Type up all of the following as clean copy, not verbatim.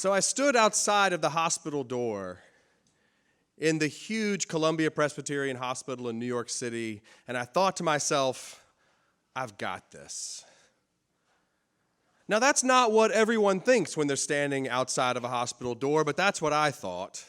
So I stood outside of the hospital door in the huge Columbia Presbyterian Hospital in New York City, and I thought to myself, I've got this. Now, that's not what everyone thinks when they're standing outside of a hospital door, but that's what I thought.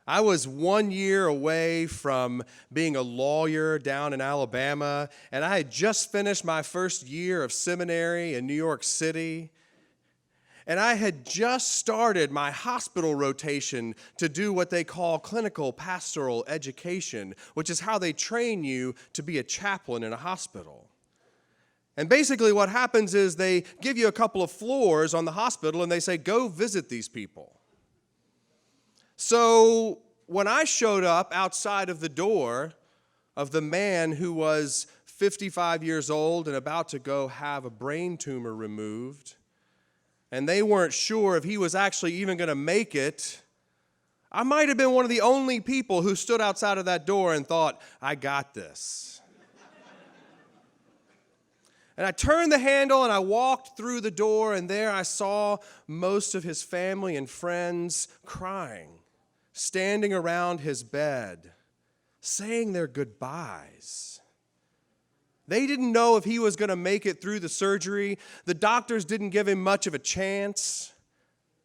I was 1 year away from being a lawyer down in Alabama, and I had just finished my first year of seminary in New York City. And I had just started my hospital rotation to do what they call clinical pastoral education, which is how they train you to be a chaplain in a hospital. And basically what happens is they give you a couple of floors on the hospital and they say, go visit these people. So when I showed up outside of the door of the man who was 55 years old and about to go have a brain tumor removed, and they weren't sure if he was actually even going to make it, I might have been one of the only people who stood outside of that door and thought, I got this. And I turned the handle and I walked through the door, and there I saw most of his family and friends crying, standing around his bed, saying their goodbyes. They didn't know if he was going to make it through the surgery. The doctors didn't give him much of a chance.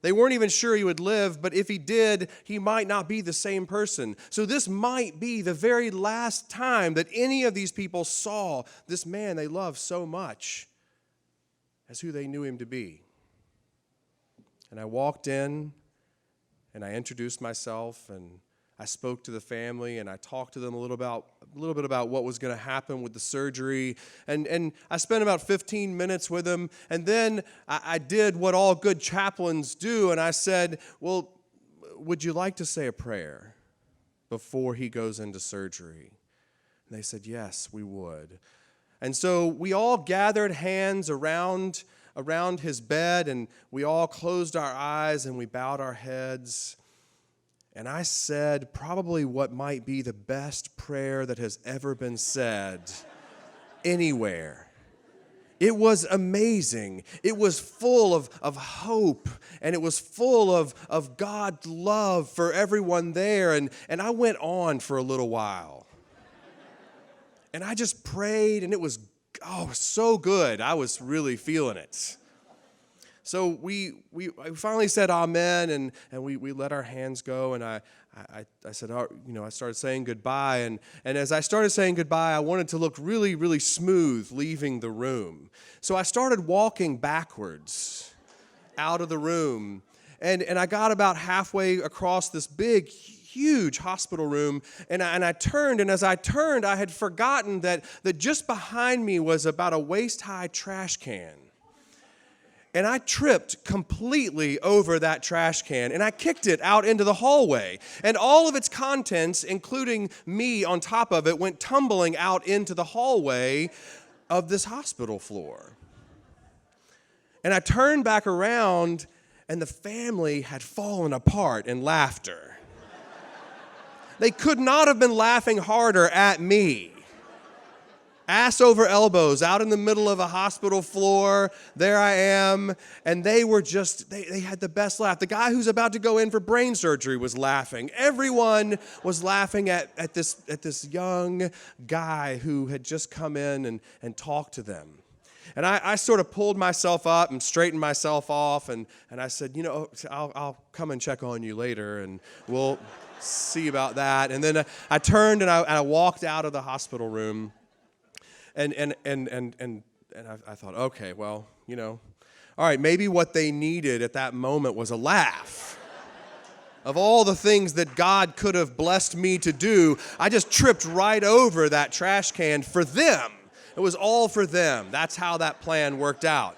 They weren't even sure he would live, but if he did, he might not be the same person. So this might be the very last time that any of these people saw this man they loved so much as who they knew him to be. And I walked in, and I introduced myself, and I spoke to the family, and I talked to them a little bit about what was going to happen with the surgery. And I spent about 15 minutes with him, and then I did what all good chaplains do, and I said, well, would you like to say a prayer before he goes into surgery? And they said, yes, we would. And so we all gathered hands around his bed, and we all closed our eyes, and we bowed our heads. And I said probably what might be the best prayer that has ever been said anywhere. It was amazing. It was full of hope, and it was full of God's love for everyone there. And I went on for a little while. And I just prayed, and it was so good. I was really feeling it. So we finally said amen, and we let our hands go, and I said, I started saying goodbye, and as I started saying goodbye, I wanted to look really, really smooth leaving the room. So I started walking backwards out of the room, and I got about halfway across this big, huge hospital room, and I turned, and as I turned, I had forgotten that just behind me was about a waist-high trash can. And I tripped completely over that trash can, and I kicked it out into the hallway. And all of its contents, including me on top of it, went tumbling out into the hallway of this hospital floor. And I turned back around, and the family had fallen apart in laughter. They could not have been laughing harder at me. Ass over elbows, out in the middle of a hospital floor, there I am, and they were just, they had the best laugh. The guy who's about to go in for brain surgery was laughing. Everyone was laughing at this young guy who had just come in and talked to them. And I sort of pulled myself up and straightened myself off, and I said, I'll come and check on you later, and we'll see about that. And then I turned and I walked out of the hospital room. And I thought, okay, well, all right, maybe what they needed at that moment was a laugh. Of all the things that God could have blessed me to do, I just tripped right over that trash can for them. It was all for them. That's how that plan worked out.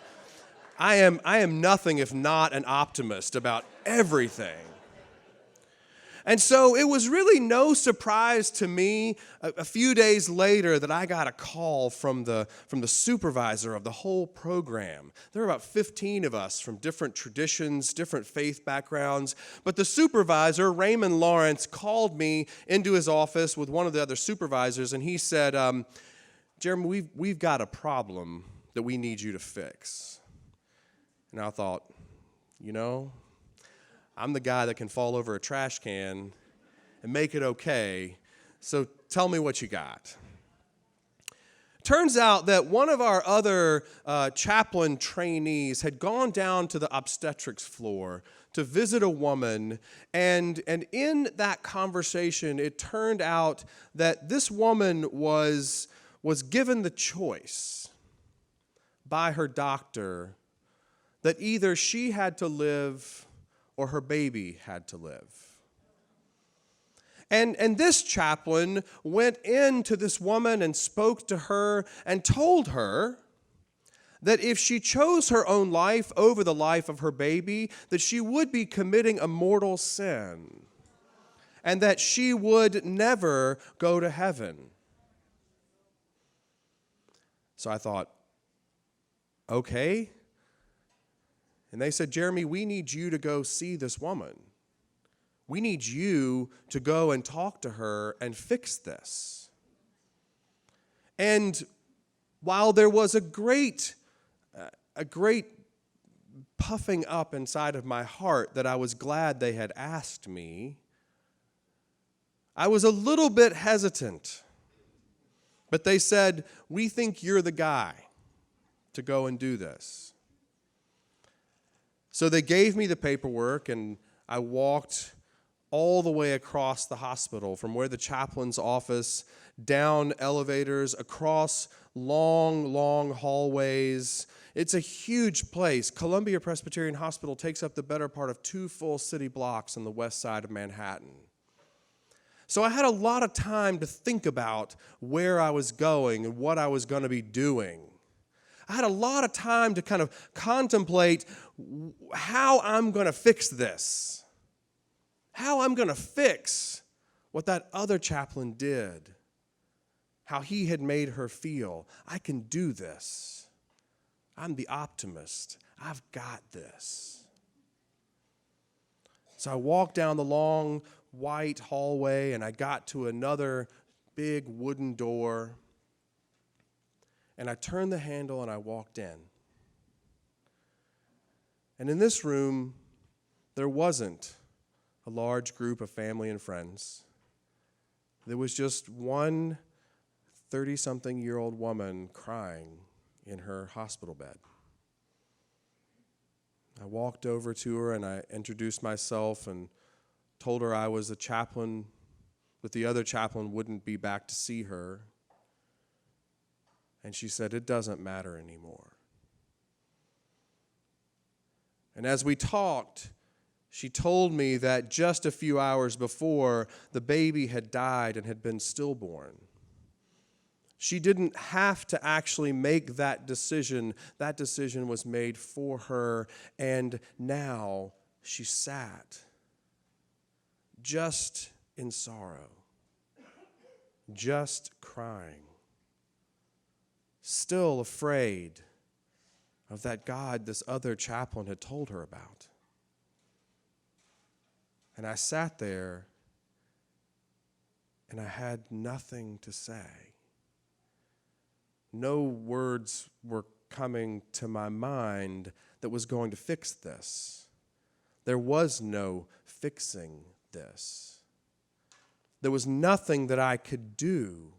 I am nothing if not an optimist about everything. And so it was really no surprise to me a few days later that I got a call from the supervisor of the whole program. There were about 15 of us from different traditions, different faith backgrounds. But the supervisor, Raymond Lawrence, called me into his office with one of the other supervisors, and he said, Jeremy, we've got a problem that we need you to fix. And I thought, I'm the guy that can fall over a trash can and make it okay. So tell me what you got. Turns out that one of our other chaplain trainees had gone down to the obstetrics floor to visit a woman, and in that conversation, it turned out that this woman was given the choice by her doctor that either she had to live or her baby had to live. And this chaplain went in to this woman and spoke to her and told her that if she chose her own life over the life of her baby, that she would be committing a mortal sin and that she would never go to heaven. So I thought, okay. And they said, Jeremy, we need you to go see this woman. We need you to go and talk to her and fix this. And while there was a great puffing up inside of my heart that I was glad they had asked me, I was a little bit hesitant. But they said, we think you're the guy to go and do this. So they gave me the paperwork, and I walked all the way across the hospital, from where the chaplain's office, down elevators, across long, long hallways. It's a huge place. Columbia Presbyterian Hospital takes up the better part of 2 full city blocks on the west side of Manhattan. So I had a lot of time to think about where I was going and what I was going to be doing. I had a lot of time to kind of contemplate how I'm going to fix this. How I'm going to fix what that other chaplain did. How he had made her feel. I can do this. I'm the optimist. I've got this. So I walked down the long white hallway, and I got to another big wooden door. And I turned the handle and I walked in. And in this room, there wasn't a large group of family and friends. There was just one 30-something-year-old woman crying in her hospital bed. I walked over to her and I introduced myself and told her I was a chaplain, that the other chaplain wouldn't be back to see her. And she said, it doesn't matter anymore. And as we talked, she told me that just a few hours before, the baby had died and had been stillborn. She didn't have to actually make that decision. That decision was made for her, and now she sat just in sorrow, just crying, still afraid of that God this other chaplain had told her about. And I sat there, and I had nothing to say. No words were coming to my mind that was going to fix this. There was no fixing this. There was nothing that I could do.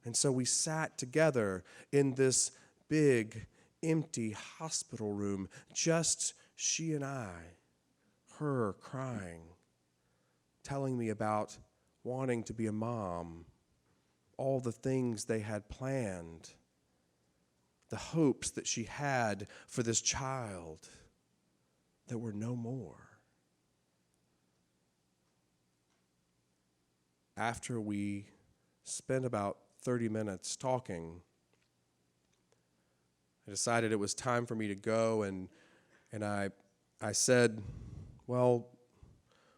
And so we sat together in this big, empty hospital room, just she and I, her crying, telling me about wanting to be a mom, all the things they had planned, the hopes that she had for this child that were no more. After we spent about 30 minutes talking, I decided it was time for me to go, and I said, well,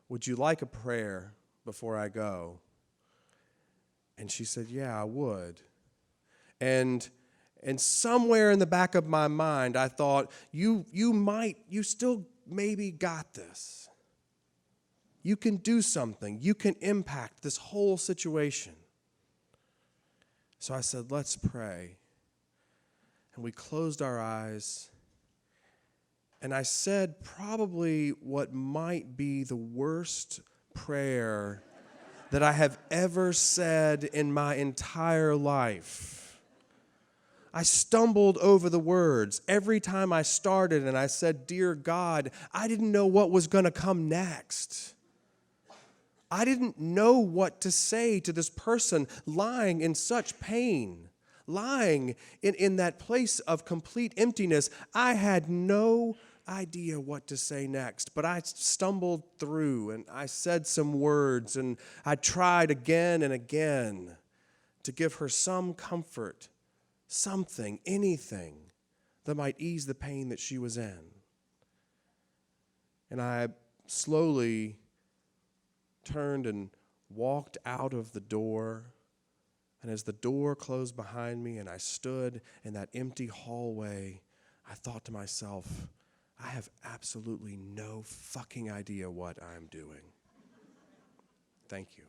would you like a prayer before I go? And she said, yeah, I would. And somewhere in the back of my mind, I thought, you still maybe got this. You can do something. You can impact this whole situation. So I said, let's pray. And we closed our eyes, And I said probably what might be the worst prayer that I have ever said in my entire life. I stumbled over the words every time I started, and I said, "Dear God," I didn't know what was going to come next. I didn't know what to say to this person lying in such pain, lying in that place of complete emptiness. I had no idea what to say next, but I stumbled through and I said some words, and I tried again and again to give her some comfort, something, anything that might ease the pain that she was in. And I slowly turned and walked out of the door. And as the door closed behind me and I stood in that empty hallway, I thought to myself, I have absolutely no fucking idea what I'm doing. Thank you.